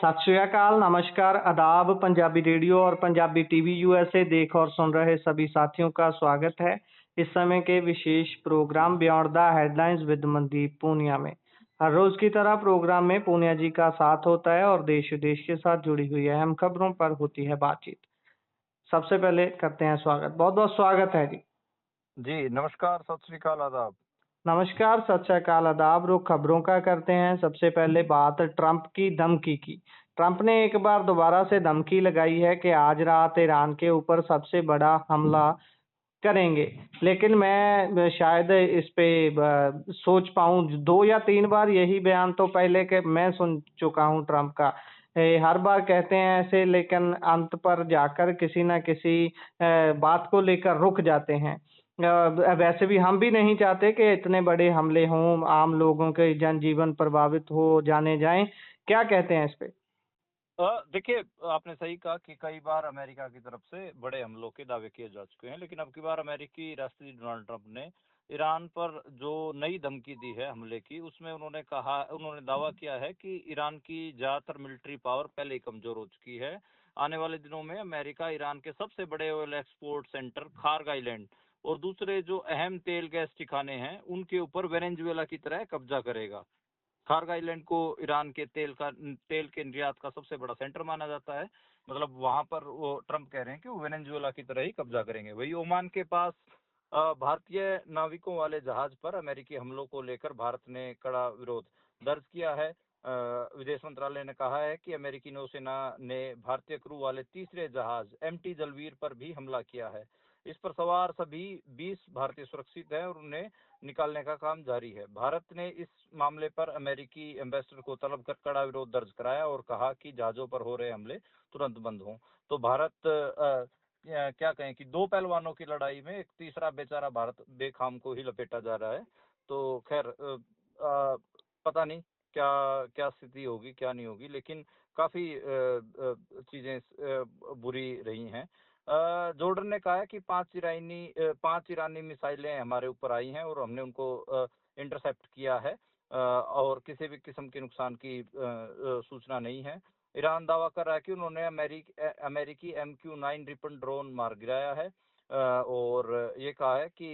सत श्री अकाल, नमस्कार, आदाब। पंजाबी रेडियो और पंजाबी टीवी यूएसए देख और सुन रहे सभी साथियों का स्वागत है इस समय के विशेष program beyond the headlines with Mandeep Punia में। हर रोज की तरह प्रोग्राम में पूनिया जी का साथ होता है और देश विदेश के साथ जुड़ी हुई अहम खबरों पर होती है बातचीत। सबसे पहले करते हैं स्वागत, बहुत बहुत स्वागत है जी। जी नमस्कार, सत श्री अकाल, आदाब। नमस्कार, सत श्री अकाल, आदाब। रुख खबरों का करते हैं। सबसे पहले बात ट्रंप की धमकी की। ट्रंप ने एक बार दोबारा से धमकी लगाई है कि आज रात ईरान के ऊपर सबसे बड़ा हमला करेंगे, लेकिन मैं शायद इस पे सोच पाऊं। 2 या 3 बार यही बयान तो पहले के मैं सुन चुका हूं ट्रंप का। हर बार कहते हैं ऐसे, लेकिन अंत पर जाकर किसी न किसी बात को लेकर रुक जाते हैं। वैसे भी हम भी नहीं चाहते कि इतने बड़े हमले हों, आम लोगों के जनजीवन प्रभावित हो जाने जाएं। क्या कहते हैं इस पे? देखिए, आपने सही कहा कि कई बार अमेरिका की तरफ से बड़े हमलों के दावे किए जा चुके हैं, लेकिन अब की बार अमेरिकी राष्ट्रपति डोनाल्ड ट्रंप ने ईरान पर जो नई धमकी दी है हमले की, उसमें उन्होंने दावा किया है कि ईरान की ज्यादातर मिलिट्री पावर पहले ही कमजोर हो चुकी है। आने वाले दिनों में अमेरिका ईरान के सबसे बड़े oil export centre Kharg island और दूसरे जो अहम तेल गैस ठिकाने हैं उनके ऊपर वेनेजुएला की तरह कब्जा करेगा। खार्ग आइलैंड को ईरान के तेल के निर्यात का सबसे बड़ा सेंटर माना जाता है। मतलब वहां पर वो ट्रंप कह रहे हैं कि वो वेनेजुएला की तरह ही कब्जा करेंगे। वही ओमान के पास भारतीय नाविकों वाले जहाज पर अमेरिकी हमलों को लेकर भारत ने कड़ा विरोध दर्ज किया है। विदेश मंत्रालय ने कहा है कि अमेरिकी नौसेना ने भारतीय क्रू वाले तीसरे जहाज एमटी जलवीर पर भी हमला किया है। इस पर सवार सभी 20 भारतीय सुरक्षित हैं और उन्हें निकालने का काम जारी है। भारत ने इस मामले पर अमेरिकी एम्बेसडर को तलब कर कड़ा विरोध दर्ज कराया और कहा कि जहाजों पर हो रहे हमले तुरंत बंद हों। तो भारत क्या कहें कि दो पहलवानों की लड़ाई में एक तीसरा बेचारा भारत बेखाम को ही लपेटा जा रहा है। तो खैर पता नहीं क्या क्या स्थिति होगी क्या नहीं होगी, लेकिन काफी चीजें बुरी रही हैं। जॉर्डन ने कहा है कि 5 ईरानी मिसाइलें हमारे ऊपर आई हैं और हमने उनको इंटरसेप्ट किया है और किसी भी किस्म के नुकसान की सूचना नहीं है। ईरान दावा कर रहा है कि उन्होंने अमेरिकी MQ-9 रिपन ड्रोन मार गिराया है और ये कहा है कि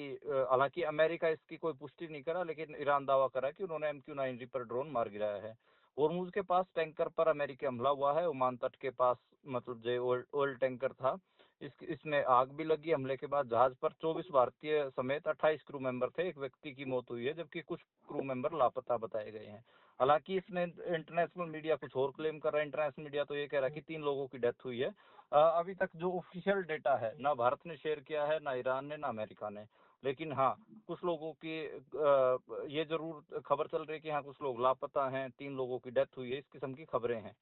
हालांकि अमेरिका इसकी कोई पुष्टि नहीं करा, लेकिन ईरान दावा कर रहा है कि उन्होंने MQ-9 रिपर ड्रोन मार गिराया है। होर्मुज के पास टैंकर पर अमेरिकी हमला हुआ है। ओमान तट के पास मतलब जो ऑयल टैंकर था, इसमें आग भी लगी। हमले के बाद जहाज पर 24 भारतीय समेत 28 क्रू मेंबर थे। एक व्यक्ति की मौत हुई है जबकि कुछ क्रू मेंबर लापता बताए गए हैं। हालांकि इसमें इंटरनेशनल मीडिया कुछ और क्लेम कर रहा है। इंटरनेशनल मीडिया तो ये कह रहा है कि 3 लोगों की डेथ हुई है। अभी तक जो ऑफिशियल डेटा है ना भारत ने शेयर किया है, ना ईरान ने, ना अमेरिका ने। लेकिन हाँ, कुछ लोगों की ये जरूर खबर चल रही है कि हाँ कुछ लोग लापता हैं, 3 लोगों की डेथ हुई है, इस किस्म की खबरें हैं।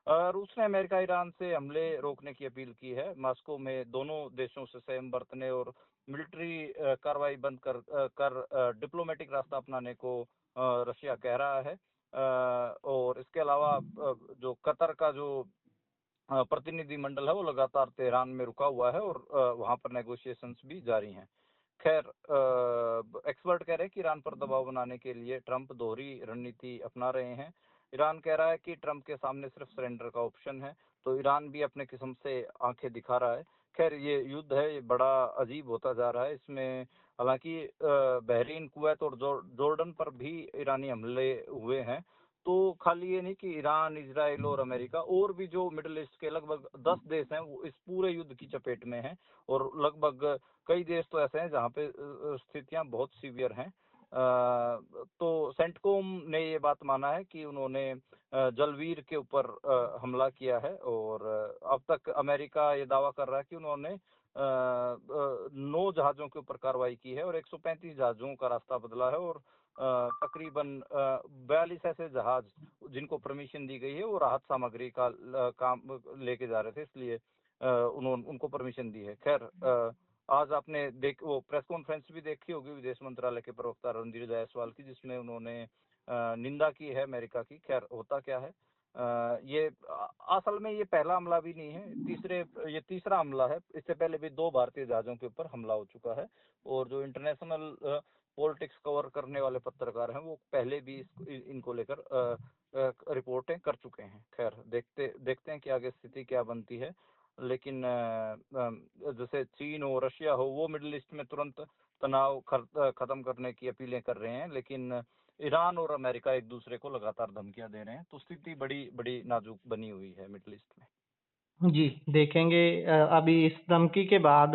रूस ने अमेरिका ईरान से हमले रोकने की अपील की है। मॉस्को में दोनों देशों से संयम बरतने और मिलिट्री कार्रवाई बंद कर डिप्लोमेटिक रास्ता अपनाने को रशिया कह रहा है। और इसके अलावा जो कतर का जो प्रतिनिधिमंडल है वो लगातार तेहरान में रुका हुआ है और वहां पर नेगोशिएशंस भी जारी हैं। खैर, एक्सपर्ट कह रहे हैं कि ईरान पर दबाव बनाने के लिए ट्रंप दोहरी रणनीति अपना रहे हैं। ईरान कह रहा है कि ट्रंप के सामने सिर्फ सरेंडर का ऑप्शन है, तो ईरान भी अपने किस्म से आंखें दिखा रहा है। खैर, ये युद्ध है, ये बड़ा अजीब होता जा रहा है। इसमें हालांकि बहरीन, कुवैत और जॉर्डन पर भी ईरानी हमले हुए हैं। तो खाली ये नहीं कि ईरान, इजराइल और अमेरिका, और भी जो मिडिल ईस्ट के लगभग 10 देश हैं वो इस पूरे युद्ध की चपेट में हैं और लगभग कई देश तो ऐसे हैं जहाँ पे स्थितियां बहुत सीवियर हैं। तो सेंटकॉम ने ये बात माना है कि उन्होंने जलवीर के ऊपर हमला किया है और अब तक अमेरिका ये दावा कर रहा है कि उन्होंने 9 जहाजों के ऊपर कार्रवाई की है और 135 जहाजों का रास्ता बदला है और तकरीबन 42 ऐसे जहाज जिनको परमिशन दी गई है वो राहत सामग्री का काम लेके जा रहे थे, इसलिए उनको परमिशन दी है। खैर, आज आपने वो प्रेस कॉन्फ्रेंस भी देखी होगी विदेश मंत्रालय के प्रवक्ता रणधीर जायसवाल की, जिसमें उन्होंने निंदा की है अमेरिका की। खैर, होता क्या है, ये असल में ये पहला हमला भी नहीं है, ये तीसरा हमला है। इससे पहले भी 2 भारतीय जहाजों के ऊपर हमला हो चुका है और जो इंटरनेशनल पॉलिटिक्स कवर करने वाले पत्रकार हैं वो पहले भी इनको लेकर रिपोर्टें कर चुके हैं। खैर देखते देखते हैं कि आगे स्थिति क्या बनती है। लेकिन जैसे चीन हो, रशिया हो, वो मिडिल ईस्ट में तुरंत तनाव खत्म करने की अपीलें कर रहे हैं, लेकिन ईरान और अमेरिका एक दूसरे को लगातार धमकियां दे रहे हैं। तो स्थिति बड़ी बड़ी नाजुक बनी हुई है मिडिल ईस्ट में। जी, देखेंगे अभी इस धमकी के बाद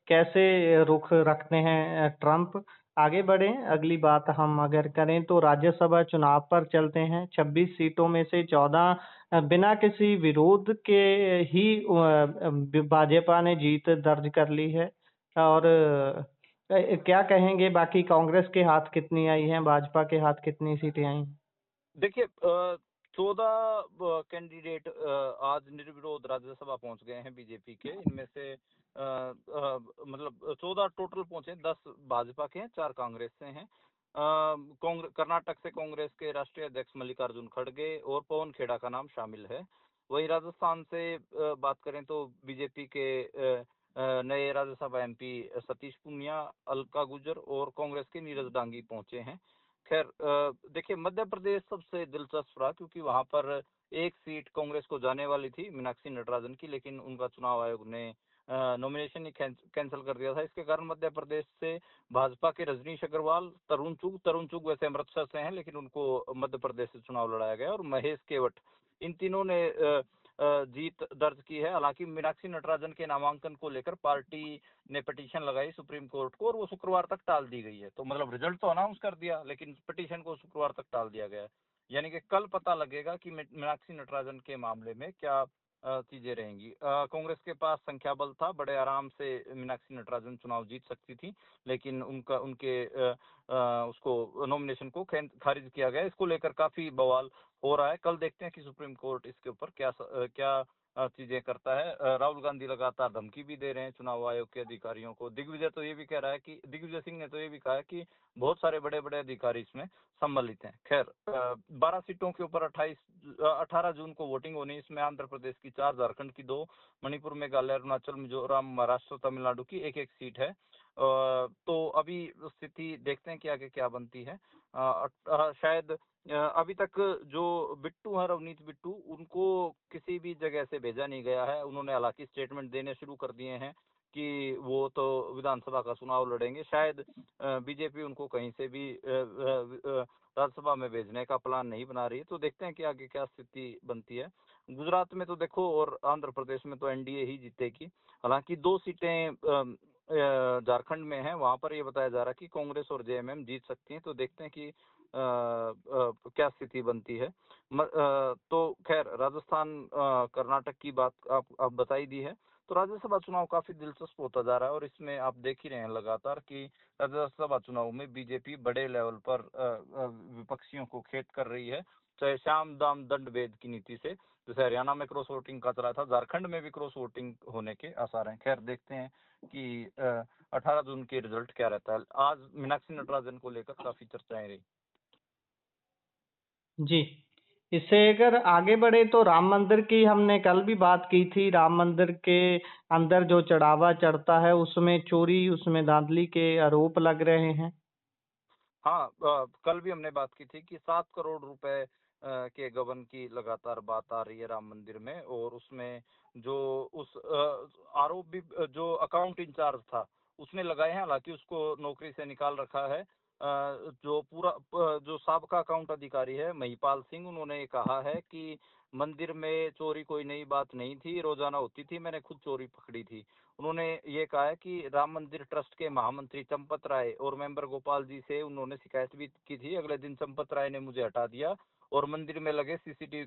कैसे रुख रखते हैं ट्रंप। आगे बढ़ें, अगली बात हम अगर करें तो राज्यसभा चुनाव पर चलते हैं। 26 सीटों में से 14 बिना किसी विरोध के ही भाजपा ने जीत दर्ज कर ली है। और क्या कहेंगे बाकी कांग्रेस के हाथ कितनी आई हैं, भाजपा के हाथ कितनी सीटें आई हैं? देखिए 14 कैंडिडेट आज निर्विरोध राज्यसभा पहुंच गए हैं बीजेपी के। इनमें से मतलब 14 टोटल पहुंचे, 10 भाजपा के हैं, 4 कांग्रेस से हैं। कर्नाटक से कांग्रेस के राष्ट्रीय अध्यक्ष मल्लिकार्जुन खड़गे और पवन खेड़ा का नाम शामिल है। वहीं राजस्थान से बात करें तो बीजेपी के नए राज्यसभा एमपी सतीश पूनिया, अलका गुजर और कांग्रेस के नीरज डांगी पहुंचे हैं। खैर देखिए मध्य प्रदेश सबसे दिलचस्प रहा, क्योंकि वहां पर एक सीट कांग्रेस को जाने वाली थी मीनाक्षी नटराजन की, लेकिन उनका चुनाव आयोग ने नॉमिनेशन ही कैंसिल कर दिया था। इसके कारण मध्य प्रदेश से भाजपा के रजनीश अग्रवाल, तरुण चुग वैसे अमृतसर से हैं, लेकिन उनको मध्य प्रदेश से चुनाव लड़ाया गया, और महेश केवट, इन तीनों ने जीत दर्ज की है। हालांकि मीनाक्षी नटराजन के नामांकन को लेकर पार्टी ने पिटीशन लगाई सुप्रीम कोर्ट को, और वो शुक्रवार तक टाल दी गई है। तो मतलब रिजल्ट तो अनाउंस कर दिया, लेकिन पिटीशन को शुक्रवार तक टाल दिया गया है। यानी कि कल पता लगेगा कि मीनाक्षी नटराजन के मामले में क्या चीजें रहेंगी। कांग्रेस के पास संख्या बल था, बड़े आराम से मीनाक्षी नटराजन चुनाव जीत सकती थी, लेकिन उनके उसको नॉमिनेशन को खारिज किया गया। इसको लेकर काफी बवाल हो रहा है। कल देखते हैं कि सुप्रीम कोर्ट इसके ऊपर क्या चीजें करता है। राहुल गांधी लगातार धमकी भी दे रहे हैं चुनाव आयोग के अधिकारियों को। दिग्विजय सिंह ने तो ये भी कहा है कि बहुत सारे बड़े बड़े अधिकारी इसमें सम्मिलित हैं। खैर 12 सीटों के ऊपर 18 जून को वोटिंग होनी। इसमें आंध्र प्रदेश की 4, झारखंड की 2, मणिपुर, मेघालय, अरुणाचल, मिजोरम, महाराष्ट्र, तमिलनाडु की एक एक सीट है। तो अभी स्थिति देखते हैं कि आगे क्या बनती है। शायद अभी तक जो बिट्टू है, रवनीत बिट्टू, उनको किसी भी जगह से भेजा नहीं गया है। उन्होंने हालांकि स्टेटमेंट देने शुरू कर दिए हैं कि वो तो विधानसभा का चुनाव लड़ेंगे। शायद बीजेपी उनको कहीं से भी राज्यसभा में भेजने का प्लान नहीं बना रही है। तो देखते हैं कि आगे क्या स्थिति बनती है। गुजरात में तो देखो, और आंध्र प्रदेश में तो एनडीए ही जीतेगी। हालांकि 2 सीटें झारखंड में हैं, वहां पर ये बताया जा रहा है कि कांग्रेस और जेएमएम जीत सकती हैं। तो देखते हैं कि क्या स्थिति बनती है। तो खैर राजस्थान कर्नाटक की बात आप बता ही दी है। तो राज्यसभा चुनाव काफी दिलचस्प होता जा रहा है, और इसमें आप देख ही रहे हैं लगातार कि राज्यसभा चुनाव में बीजेपी बड़े लेवल पर विपक्षियों को खेत कर रही है, चाहे श्याम दाम दंड भेद की नीति से। जैसे हरियाणा में क्रॉस वोटिंग का चला था, झारखंड में भी क्रॉस वोटिंग होने के आसार हैं। खैर देखते हैं कि 18 जून के रिजल्ट क्या रहता है। आज मीनाक्षी नटराजन को लेकर काफी चर्चाएं रही। जी, इससे अगर आगे बढ़े तो राम मंदिर की हमने कल भी बात की थी। राम मंदिर के अंदर जो चढ़ावा चढ़ता है उसमें चोरी, उसमें धांधली के आरोप लग रहे हैं। हाँ कल भी हमने बात की थी कि 7 करोड़ रुपए के गबन की लगातार बात आ रही है राम मंदिर में। और उसमें जो उस आरोप भी जो अकाउंट इंचार्ज था उसने लगाए हैं। हालांकि उसको नौकरी से निकाल रखा है। जो साबका अकाउंट अधिकारी है महिपाल सिंह, उन्होंने कहा है कि मंदिर में चोरी कोई नई बात नहीं थी, रोजाना होती थी, मैंने खुद चोरी पकड़ी थी। उन्होंने ये कहा है कि राम मंदिर ट्रस्ट के महामंत्री चंपत राय और मेंबर गोपाल जी से उन्होंने शिकायत भी की थी। अगले दिन चंपत राय ने मुझे हटा दिया और मंदिर में लगे सीसीटीवी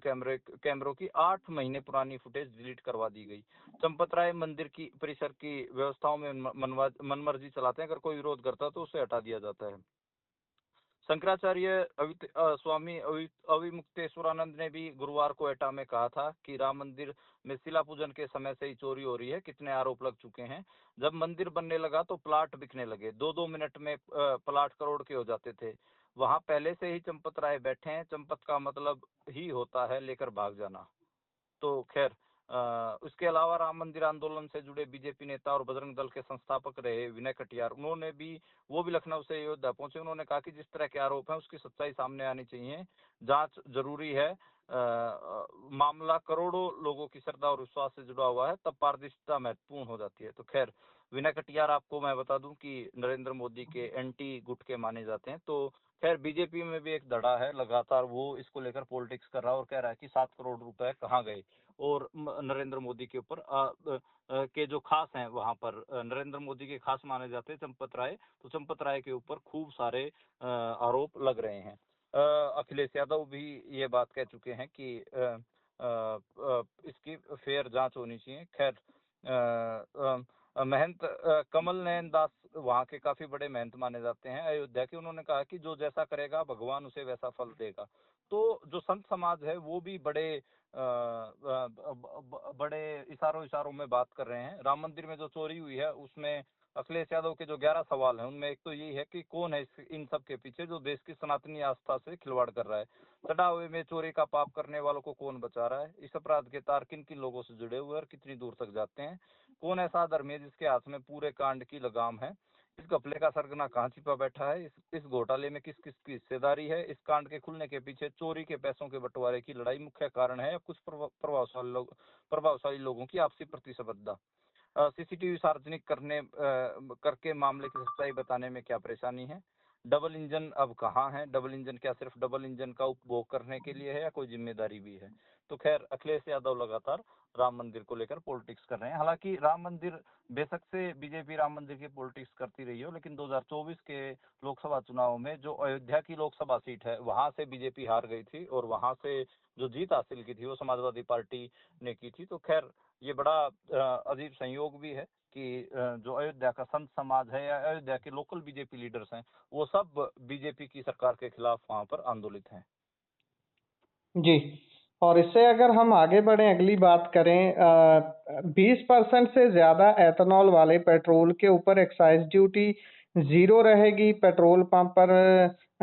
कैमरों की 8 महीने पुरानी फुटेज डिलीट करवा दी गई। चंपत राय मंदिर की परिसर की व्यवस्थाओं में मनमर्जी चलाते हैं। अगर कोई विरोध करता है तो उसे हटा दिया जाता है। शंकराचार्य स्वामी अविमुक्तेश्वरानंद ने भी गुरुवार को एटा में कहा था कि राम मंदिर में शिला पूजन के समय से ही चोरी हो रही है, कितने आरोप लग चुके हैं। जब मंदिर बनने लगा तो प्लाट बिकने लगे, 2-2 मिनट में प्लाट करोड़ के हो जाते थे। वहां पहले से ही चंपत राय बैठे हैं। चंपत का मतलब ही होता है लेकर भाग जाना। तो खैर उसके अलावा राम मंदिर आंदोलन से जुड़े बीजेपी नेता और बजरंग दल के संस्थापक रहे विनय कटियार, उन्होंने भी वो भी लखनऊ से अयोध्या पहुंचे। उन्होंने कहा कि जिस तरह के आरोप हैं उसकी सच्चाई सामने आनी चाहिए, जांच जरूरी है। मामला करोड़ों लोगों की श्रद्धा और विश्वास से जुड़ा हुआ है, तब पारदर्शिता महत्वपूर्ण हो जाती है। तो खैर, विनय कटियार आपको मैं बता दूं कि नरेंद्र मोदी के एंटी गुट के माने जाते हैं। तो खैर, बीजेपी में भी एक धड़ा है, लगातार वो इसको लेकर पॉलिटिक्स कर रहा है और कह रहा है कि 7 करोड़ रुपए कहाँ गए। और नरेंद्र मोदी के ऊपर के जो खास हैं वहां पर नरेंद्र मोदी के खास माने जाते हैं चंपत राय, तो चंपत राय के ऊपर खूब सारे आरोप लग रहे हैं। अखिलेश यादव भी ये बात कह चुके हैं कि इसकी फेयर जांच होनी चाहिए। खैर, महंत कमल नयन दास वहाँ के काफी बड़े महंत माने जाते हैं अयोध्या के, उन्होंने कहा कि जो जैसा करेगा भगवान उसे वैसा फल देगा। तो जो संत समाज है वो भी बड़े इशारों में बात कर रहे हैं। राम मंदिर में जो चोरी हुई है उसमें अखिलेश यादव के जो 11 सवाल हैं उनमें एक तो यही है कि कौन है इन सब के पीछे जो देश की सनातनी आस्था से खिलवाड़ कर रहा है। चढ़ावे में चोरी का पाप करने वालों को कौन बचा रहा है, इस अपराध के तार किन किन लोगों से जुड़े हुए और कितनी दूर तक जाते हैं, कौन ऐसा धर्मी है जिसके हाथ में पूरे कांड की लगाम है, इस घपले का सरगना कहाँ छिपा बैठा है, इस घोटाले में किस किस की हिस्सेदारी है, इस कांड के खुलने के पीछे चोरी के पैसों के बंटवारे की लड़ाई मुख्य कारण है या कुछ प्रभावशाली लोगों की आपसी प्रतिस्पर्धा। सीसीटीवी सार्वजनिक करके मामले की सच्चाई बताने में क्या परेशानी है, डबल इंजन अब कहाँ है, डबल इंजन क्या सिर्फ डबल इंजन का उपभोग करने के लिए है या कोई जिम्मेदारी भी है। तो खैर, अखिलेश यादव लगातार राम मंदिर को लेकर पॉलिटिक्स कर रहे हैं। हालांकि राम मंदिर बेशक से बीजेपी राम मंदिर की पॉलिटिक्स करती रही हो, लेकिन 2024 के लोकसभा चुनाव में जो अयोध्या की लोकसभा सीट है वहां से बीजेपी हार गई थी और वहां से जो जीत हासिल की थी वो समाजवादी पार्टी ने की थी। तो खैर, ये बड़ा अजीब संयोग भी है कि जो अयोध्या का संत समाज है या अयोध्या के लोकल बीजेपी लीडर्स हैं वो सब बीजेपी की सरकार के खिलाफ वहां पर आंदोलित हैं। जी। और इससे अगर हम आगे बढ़ें, अगली बात करें, 20% से ज़्यादा एथेनॉल वाले पेट्रोल के ऊपर एक्साइज ड्यूटी ज़ीरो रहेगी। पेट्रोल पंप पर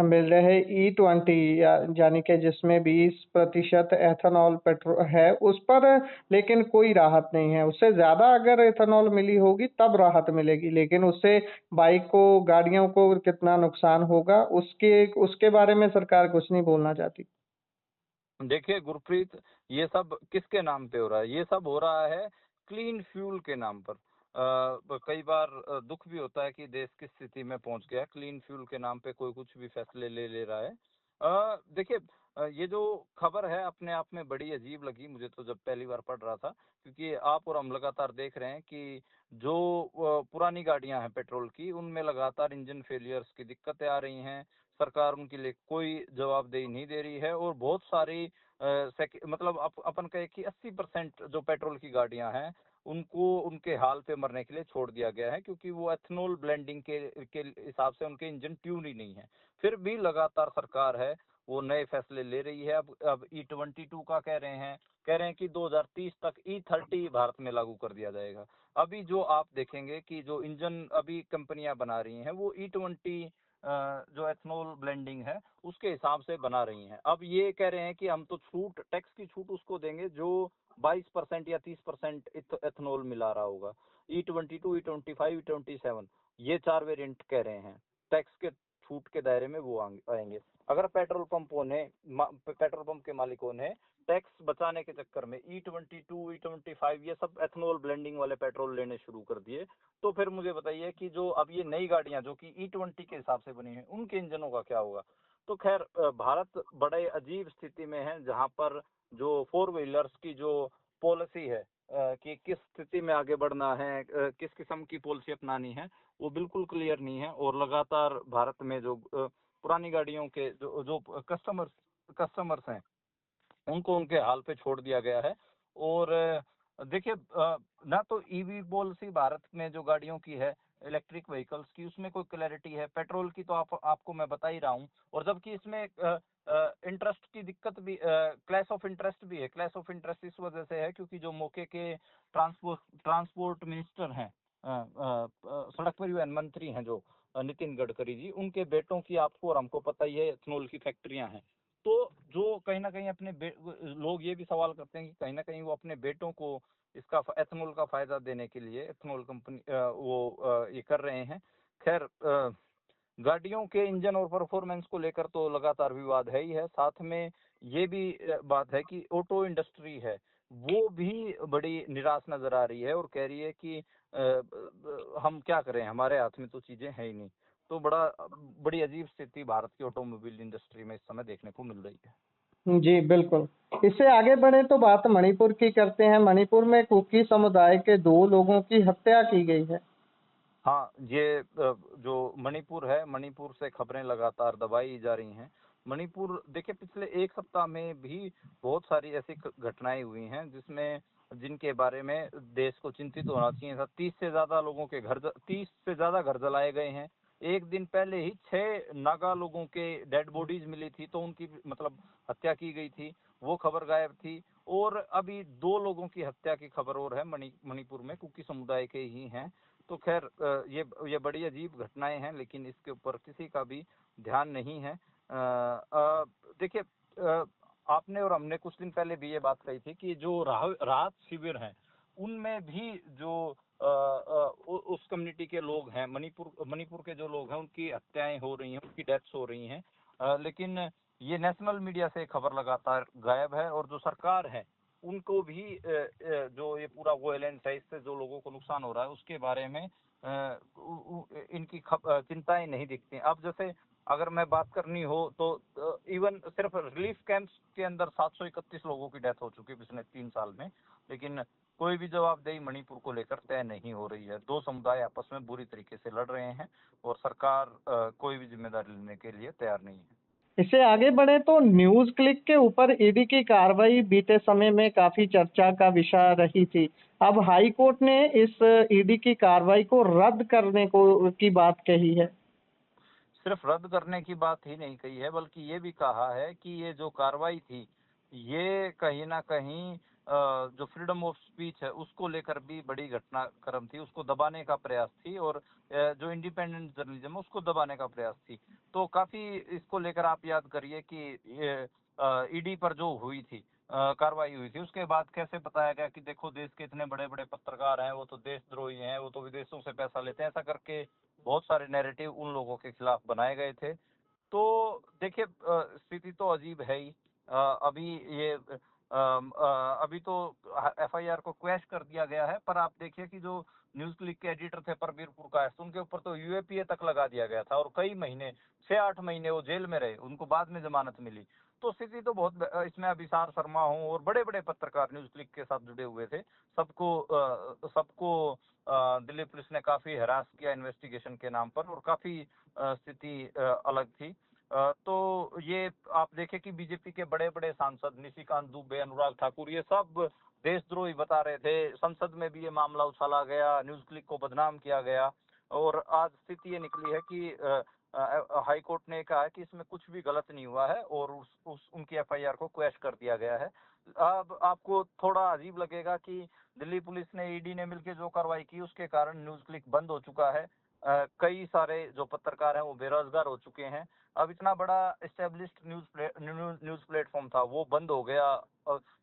मिल रहे E20 यानी कि जिसमें 20% एथेनॉल पेट्रोल है उस पर लेकिन कोई राहत नहीं है। उससे ज़्यादा अगर एथेनॉल मिली होगी तब राहत मिलेगी, लेकिन उससे बाइक को, गाड़ियों को कितना नुकसान होगा उसके बारे में सरकार कुछ नहीं बोलना चाहती। देखिए गुरप्रीत, ये सब किसके नाम पे हो रहा है? ये सब हो रहा है क्लीन फ्यूल के नाम पर। कई बार दुख भी होता है कि देश किस स्थिति में पहुंच गया है, क्लीन फ्यूल के नाम पे कोई कुछ भी फैसले ले रहा है। देखिए, ये जो खबर है अपने आप में बड़ी अजीब लगी मुझे तो जब पहली बार पढ़ रहा था, क्योंकि आप और हम लगातार देख रहे हैं कि जो पुरानी गाड़ियां हैं पेट्रोल की, उनमें लगातार इंजन फेलियर्स की दिक्कतें आ रही हैं। सरकार उनके लिए कोई जवाबदेही नहीं दे रही है और बहुत सारी मतलब अपन कहे कि 80% जो पेट्रोल की गाड़ियां हैं उनको उनके हाल पे मरने के लिए छोड़ दिया गया है, क्योंकि वो एथनॉल ब्लेंडिंग के हिसाब से उनके इंजन ट्यून ही नहीं है। फिर भी लगातार सरकार है वो नए फैसले ले रही है। अब E22 का कह रहे हैं कि 2030 तक E30 भारत में लागू कर दिया जाएगा। अभी जो आप देखेंगे कि जो इंजन अभी कंपनियां बना रही हैं वो E20 जो एथनॉल ब्लेंडिंग है उसके हिसाब से बना रही हैं। अब ये कह रहे हैं कि हम तो छूट, टैक्स की छूट उसको देंगे जो 22% या 30% एथनॉल मिला रहा होगा। E22, E25, E27 ये 4 वेरिएंट कह रहे हैं टैक्स के छूट के दायरे में वो आएंगे। अगर पेट्रोल पंप के मालिकों ने टैक्स बचाने के चक्कर में E22, E25 ये सब एथनॉल ब्लेंडिंग वाले पेट्रोल लेने शुरू कर दिए, तो फिर मुझे बताइए कि जो अब ये नई गाड़ियां जो कि E20 के हिसाब से बनी हैं उनके इंजनों का क्या होगा। तो खैर, भारत बड़े अजीब स्थिति में है जहां पर जो 4 व्हीलर्स की जो पॉलिसी है कि किस स्थिति में आगे बढ़ना है, किस किस्म की पॉलिसी अपनानी है, वो बिल्कुल क्लियर नहीं है। और लगातार भारत में जो पुरानी गाड़ियों के जो कस्टमर्स हैं उनको उनके हाल पे छोड़ दिया गया है। और देखिए, ना तो ईवी पॉलिसी भारत में जो गाड़ियों की है, इलेक्ट्रिक व्हीकल्स की, उसमें कोई क्लैरिटी है। पेट्रोल की तो आपको मैं बता ही रहा हूँ। और जबकि इसमें इंटरेस्ट की दिक्कत भी, क्लैश ऑफ इंटरेस्ट भी है। क्लैश ऑफ इंटरेस्ट इस वजह से है क्योंकि जो मौके के ट्रांसपोर्ट मिनिस्टर हैं, सड़क परिवहन मंत्री हैं जो नितिन गडकरी जी, उनके बेटों की आपको और हमको पता ही है एथनॉल की फैक्ट्रियां हैं। तो जो कहीं ना कहीं लोग ये भी सवाल करते हैं कि कहीं ना कहीं वो अपने बेटों को इसका एथेनॉल का फायदा देने के लिए एथेनॉल कंपनी ये कर रहे हैं। खैर, गाड़ियों के इंजन और परफॉर्मेंस को लेकर तो लगातार विवाद है ही है। साथ में ये भी बात है कि ऑटो इंडस्ट्री है वो भी बड़ी निराश नजर आ रही है और कह रही है कि हम क्या करें, हमारे हाथ में तो चीजें हैं ही नहीं। तो बड़ी अजीब स्थिति भारत की ऑटोमोबाइल इंडस्ट्री में इस समय देखने को मिल रही है। जी, बिल्कुल। इससे आगे बढ़े तो बात मणिपुर की करते हैं। मणिपुर में कुकी समुदाय के 2 लोगों की हत्या की गई है। हाँ, ये जो मणिपुर है, मणिपुर से खबरें लगातार दबाई जा रही हैं। मणिपुर देखिए, पिछले 1 सप्ताह में भी बहुत सारी ऐसी घटनाएं हुई हैं जिनके बारे में देश को चिंतित होना चाहिए था। 30 से ज्यादा घर जलाए गए हैं। एक दिन पहले ही 6 नागा लोगों के डेड बॉडीज मिली थी, तो उनकी मतलब हत्या की गई थी, वो खबर गायब थी। और अभी 2 लोगों की हत्या की खबर और है, मणिपुर में कुकी समुदाय के ही हैं। तो खैर, ये बड़ी अजीब घटनाएं हैं, लेकिन इसके ऊपर किसी का भी ध्यान नहीं है। देखिए, आपने और हमने कुछ दिन पहले भी ये बात कही थी कि जो राहत शिविर हैं उनमें भी जो उस कम्युनिटी के लोग हैं, मणिपुर के जो लोग हैं, उनकी हत्याएं हो रही हैं, उनकी डेथ्स हो रही हैं। लेकिन ये नेशनल मीडिया से खबर लगातार गायब है। और जो सरकार है उनको भी जो ये पूरा वायलेंस है, इससे जो लोगों को नुकसान हो रहा है उसके बारे में इनकी चिंताएं नहीं दिखती। अब जैसे अगर मैं बात करनी हो तो इवन सिर्फ रिलीफ कैंप्स के अंदर 731 लोगों की डेथ हो चुकी है पिछले 3 साल में। लेकिन कोई भी जवाबदेही मणिपुर को लेकर तय नहीं हो रही है। 2 समुदाय आपस में बुरी तरीके से लड़ रहे हैं और सरकार कोई भी जिम्मेदारी लेने के लिए तैयार नहीं है। इससे आगे बढ़े तो न्यूज़ क्लिक के ऊपर ईडी की कार्रवाई बीते समय में काफ़ी चर्चा का विषय रही थी। अब हाई कोर्ट ने इस ईडी की कार्रवाई को रद्द करने की बात कही है। सिर्फ रद्द करने की बात ही नहीं कही है, बल्कि ये भी कहा है कि ये जो कार्रवाई थी, ये कहीं ना कहीं जो फ्रीडम ऑफ स्पीच है उसको लेकर भी बड़ी घटनाक्रम थी, उसको दबाने का प्रयास थी। और जो इंडिपेंडेंट जर्नलिज्म है उसको दबाने का प्रयास थी। तो काफी इसको लेकर आप याद करिए कि ईडी पर जो हुई थी कार्रवाई हुई थी, उसके बाद कैसे बताया गया कि देखो देश के इतने बड़े बड़े पत्रकार हैं, वो तो देशद्रोही हैं, वो तो विदेशों से पैसा लेते हैं, ऐसा करके बहुत सारे नैरेटिव उन लोगों के खिलाफ बनाए गए थे। तो देखिए, स्थिति तो अजीब है ही। अभी ये अभी तो एफआईआर को क्वैश कर दिया गया है, पर आप देखिए कि जो न्यूज क्लिक के एडिटर थे परवीर पुरकायस्थ, उनके ऊपर तो यूएपीए तक लगा दिया गया था और कई महीने 6-8 महीने वो जेल में रहे, उनको बाद में जमानत मिली। तो स्थिति तो बहुत इसमें अभिसार शर्मा हो और बड़े बड़े पत्रकार न्यूज क्लिक के साथ जुड़े हुए थे, सबको दिल्ली पुलिस ने काफी हरास किया इन्वेस्टिगेशन के नाम पर, और काफी स्थिति अलग थी। तो ये आप देखें कि बीजेपी के बड़े बड़े सांसद निशिकांत दुबे, अनुराग ठाकुर, ये सब देशद्रोही बता रहे थे। संसद में भी ये मामला उछाला गया, न्यूज क्लिक को बदनाम किया गया। और आज स्थिति ये निकली है कि हाई कोर्ट ने कहा है कि इसमें कुछ भी गलत नहीं हुआ है और उनकी एफआईआर को क्वैश कर दिया गया है। अब आपको थोड़ा अजीब लगेगा कि दिल्ली पुलिस ने, ईडी ने मिलकर जो कार्रवाई की उसके कारण न्यूज क्लिक बंद हो चुका है। कई सारे जो पत्रकार हैं वो बेरोजगार हो चुके हैं। अब इतना बड़ा एस्टेब्लिश्ड न्यूज प्लेटफॉर्म था, वो बंद हो गया।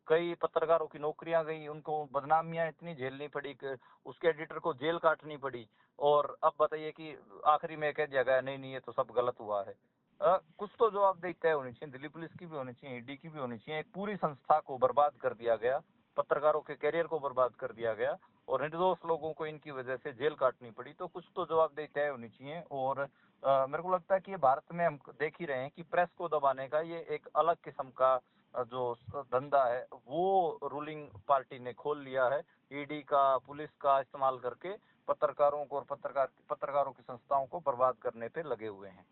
कई पत्रकारों की नौकरियां गई, उनको बदनामियां इतनी झेलनी पड़ी कि उसके एडिटर को जेल काटनी पड़ी। और अब बताइए कि आखिरी में कह दिया गया नहीं नहीं ये तो सब गलत हुआ है। कुछ तो जवाबदेही तय होनी चाहिए, दिल्ली पुलिस की भी होनी चाहिए, ईडी की भी होनी चाहिए। एक पूरी संस्था को बर्बाद कर दिया गया, पत्रकारों के करियर को बर्बाद कर दिया गया और निर्दोष लोगों को इनकी वजह से जेल काटनी पड़ी। तो कुछ तो जवाबदेही तय होनी चाहिए। और मेरे को लगता है कि ये भारत में हम देख ही रहे हैं कि प्रेस को दबाने का ये एक अलग किस्म का जो धंधा है वो रूलिंग पार्टी ने खोल लिया है। ईडी का, पुलिस का इस्तेमाल करके पत्रकारों को और पत्रकारों की संस्थाओं को बर्बाद करने पे लगे हुए हैं।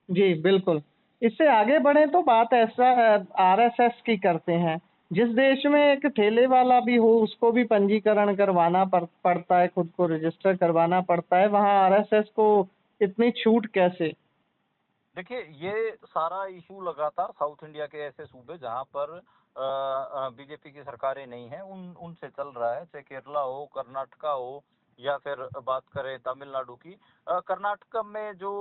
जी, बिल्कुल। इससे आगे बढ़े तो बात ऐसा आरएसएस की करते हैं। जिस देश में एक ठेले वाला भी हो उसको भी पंजीकरण करवाना पड़ता है, खुद को रजिस्टर करवाना पड़ता है, वहाँ आरएसएस को इतनी छूट कैसे? देखिए, ये सारा इशू लगातार साउथ इंडिया के ऐसे सूबे जहां पर बीजेपी की सरकारें नहीं है उनसे चल रहा है, चाहे केरला हो, कर्नाटका हो या फिर बात करें तमिलनाडु की, कर्नाटक में जो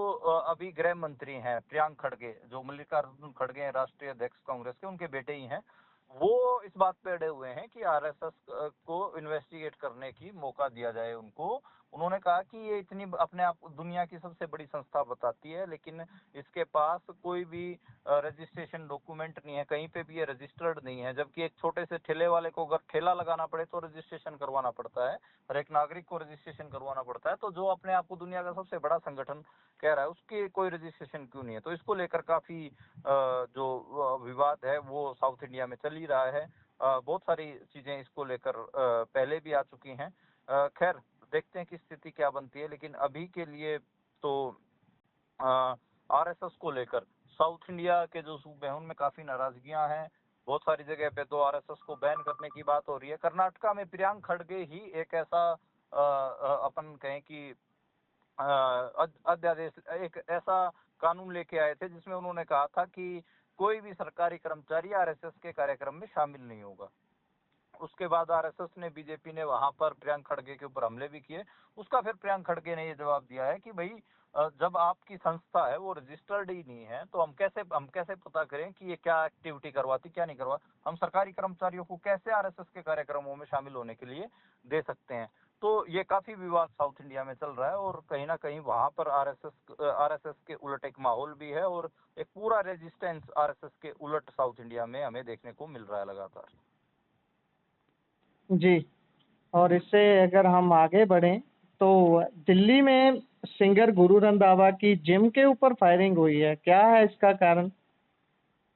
अभी गृह मंत्री हैं प्रियांक खड़गे, जो मल्लिकार्जुन खड़गे हैं राष्ट्रीय अध्यक्ष कांग्रेस के, उनके बेटे ही हैं, वो इस बात पे अड़े हुए हैं कि आरएसएस को इन्वेस्टिगेट करने की मौका दिया जाए उनको। उन्होंने कहा कि ये इतनी अपने आप दुनिया की सबसे बड़ी संस्था बताती है, लेकिन इसके पास कोई भी रजिस्ट्रेशन डॉक्यूमेंट नहीं है, कहीं पे भी ये रजिस्टर्ड नहीं है। जबकि एक छोटे से ठेले वाले को अगर ठेला लगाना पड़े तो रजिस्ट्रेशन करवाना पड़ता है, और एक नागरिक को रजिस्ट्रेशन करवाना पड़ता है। तो जो अपने आप को दुनिया का सबसे बड़ा संगठन कह रहा है, उसकी कोई रजिस्ट्रेशन क्यों नहीं है? तो इसको लेकर काफी जो विवाद है वो साउथ इंडिया में चल ही रहा है। बहुत सारी चीजें इसको लेकर पहले भी आ चुकी हैं। खैर, देखते हैं कि स्थिति क्या बनती है, लेकिन अभी के लिए तो आरएसएस को लेकर साउथ इंडिया के जो सूबे हैं उनमें काफी नाराजगियां हैं। बहुत सारी जगह पे तो आरएसएस को बैन करने की बात हो रही है। कर्नाटका में प्रियांक खड़गे ही एक ऐसा अपन कहें कि अध्यादेश, एक ऐसा कानून लेके आए थे जिसमें उन्होंने कहा था कि कोई भी सरकारी कर्मचारी आरएसएस के कार्यक्रम में शामिल नहीं होगा। उसके बाद आरएसएस ने, बीजेपी ने वहां पर प्रियांक खड़गे के ऊपर हमले भी किए। उसका फिर प्रियांक खड़गे ने ये जवाब दिया है कि भाई, जब आपकी संस्था है वो रजिस्टर्ड ही नहीं है तो हम कैसे पता करें कि ये क्या एक्टिविटी करवाती, क्या नहीं करवा, हम सरकारी कर्मचारियों को कैसे आरएसएस के कार्यक्रमों में शामिल होने के लिए दे सकते हैं। तो ये काफी विवाद साउथ इंडिया में चल रहा है, और कहीं ना कहीं वहां पर आरएसएस के उलट एक माहौल भी है, और एक पूरा रेजिस्टेंस आरएसएस के उलट साउथ इंडिया में हमें देखने को मिल रहा है लगातार। जी। और इससे अगर हम आगे बढ़ें तो दिल्ली में सिंगर गुरु रंधावा की जिम के ऊपर फायरिंग हुई है, क्या है इसका कारण?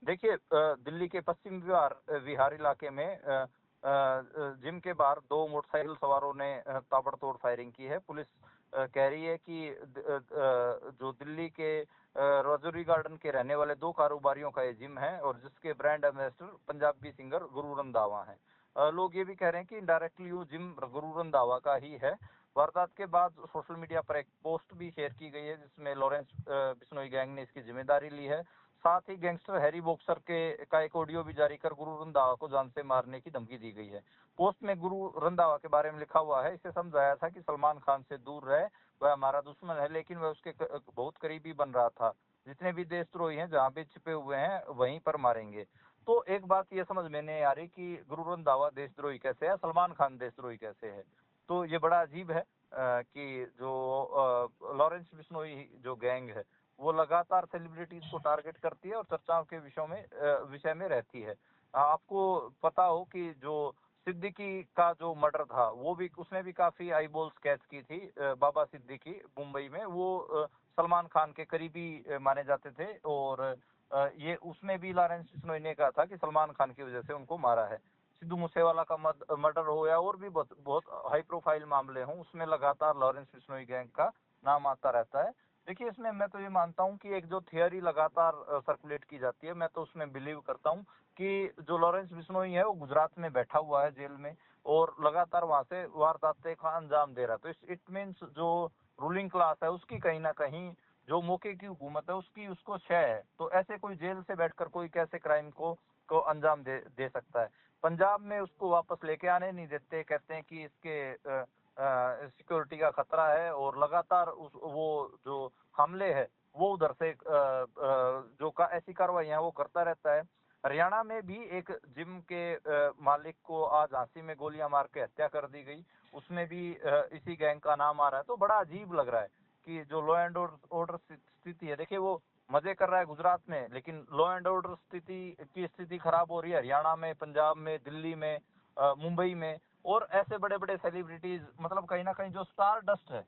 देखिए, दिल्ली के पश्चिम विहार इलाके में जिम के बाहर दो मोटरसाइकिल सवारों ने ताबड़तोड़ फायरिंग की है। पुलिस कह रही है कि जो दिल्ली के रजौरी गार्डन के रहने वाले दो कारोबारियों का ये जिम है, और जिसके brand ambassador Punjabi singer Guru Randhawa हैं। लोग ये भी कह रहे हैं कि इनडायरेक्टली वो जिम गुरु रंधावा का ही है। वारदात के बाद सोशल मीडिया पर एक पोस्ट भी शेयर की गई है जिसमें लॉरेंस बिश्नोई गैंग ने इसकी जिम्मेदारी ली है। साथ ही गैंगस्टर हैरी बॉक्सर का एक ऑडियो भी जारी कर गुरु रंधावा को जान से मारने की धमकी दी गई है। पोस्ट में गुरु रंधावा के बारे में लिखा हुआ है, इसे समझाया था कि सलमान खान से दूर रहे, वह हमारा दुश्मन है, लेकिन वह उसके बहुत करीबी बन रहा था। जितने भी देशद्रोही हैं जहाँ पे छिपे हुए हैं वहीं पर मारेंगे। तो एक बात ये समझ में नहीं आ रही कि गुरु रंधावा देशद्रोही कैसे है, सलमान खान देशद्रोही कैसे है। तो ये बड़ा अजीब है कि जो लॉरेंस बिश्नोई जो गैंग है वो लगातार सेलिब्रिटीज को टारगेट करती है और चर्चाओं के विषय में रहती है। आपको पता हो कि जो सिद्दीकी का जो मर्डर था, वो भी, उसने भी काफी आई बॉल्स कैच की थी। बाबा सिद्दीकी मुंबई में, वो सलमान खान के करीबी माने जाते थे, और ये उसमें भी लॉरेंस बिश्नोई ने कहा था कि सलमान खान की वजह से उनको मारा है। सिद्धू मूसेवाला का मर्डर हो या और भी बहुत बहुत हाई प्रोफाइल मामले हों, उसमें लगातार लॉरेंस बिश्नोई गैंग का नाम आता रहता है। देखिए, इसमें मैं तो ये मानता हूँ कि एक जो थियरी लगातार सर्कुलेट की जाती है, मैं तो उसमें बिलीव करता हूँ कि जो लॉरेंस बिश्नोई है वो गुजरात में बैठा हुआ है जेल में, और लगातार वहां से वारदातें का अंजाम दे रहा है। तो इट मीन्स जो रूलिंग क्लास है उसकी कहीं ना कहीं, जो मौके की हुकूमत है उसकी, उसको शय है। तो ऐसे कोई जेल से बैठकर कोई कैसे क्राइम को अंजाम दे सकता है? पंजाब में उसको वापस लेके आने नहीं देते, कहते हैं कि इसके सिक्योरिटी का खतरा है, और लगातार वो जो हमले है वो उधर से ऐसी कार्रवाइयां वो करता रहता है। हरियाणा में भी एक जिम के मालिक को आज झांसी में गोलियां मार के हत्या कर दी गई, उसमें भी इसी गैंग का नाम आ रहा है। तो बड़ा अजीब लग रहा है कि जो लॉ एंड ऑर्डर स्थिति है, देखिए वो मजे कर रहा है गुजरात में, लेकिन लॉ एंड ऑर्डर स्थिति खराब हो रही है हरियाणा में, पंजाब में, दिल्ली में, मुंबई में। और ऐसे बड़े बड़े सेलिब्रिटीज, मतलब कहीं ना कहीं जो स्टार डस्ट है,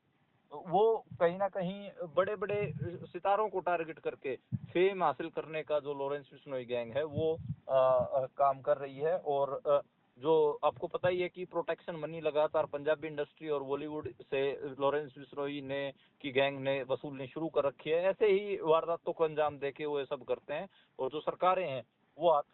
वो कहीं ना कहीं बड़े बड़े सितारों को टारगेट करके फेम हासिल करने का जो लॉरेंस बिश्नोई गैंग है वो काम कर रही है। और जो आपको पता ही है कि प्रोटेक्शन मनी लगातार पंजाबी इंडस्ट्री और बॉलीवुड से लॉरेंस बिश्नोई ने की गैंग ने वसूलनी शुरू कर रखी है। ऐसे ही वारदातों को अंजाम देके वो ये सब करते हैं, और जो सरकारें हैं वो हाथ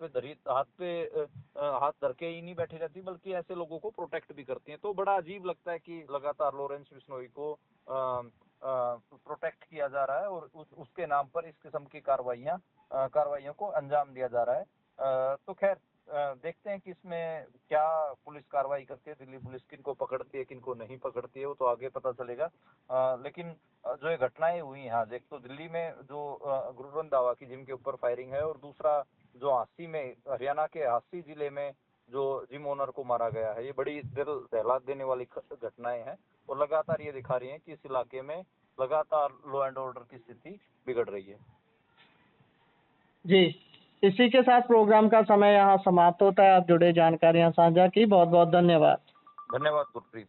धर के ही नहीं बैठी रहती, बल्कि ऐसे लोगों को प्रोटेक्ट भी करती हैं। तो बड़ा अजीब लगता है कि लगातार लॉरेंस बिश्नोई को प्रोटेक्ट किया जा रहा है, और उसके नाम पर इस किस्म की कार्रवाइयों को अंजाम दिया जा रहा है। तो खैर, देखते हैं कि इसमें क्या पुलिस कार्रवाई करती है, दिल्ली पुलिस किनको पकड़ती है किनको नहीं पकड़ती है, वो तो आगे पता चलेगा। लेकिन जो ये घटनाएं हुई हैं आज, एक तो दिल्ली में जो गुरु रंधावा की जिम के ऊपर फायरिंग है, और दूसरा जो हांसी में, हरियाणा के हांसी जिले में जो जिम ओनर को मारा गया है, ये बड़ी दिल दहला देने वाली घटनाएं हैं, और लगातार ये दिखा रही हैं कि इस इलाके में लगातार लॉ एंड ऑर्डर की स्थिति बिगड़ रही है। जी, इसी के साथ प्रोग्राम का समय यहाँ समाप्त होता है। आप जुड़े जानकारियाँ साझा की, बहुत बहुत धन्यवाद। धन्यवाद गुरप्रीत।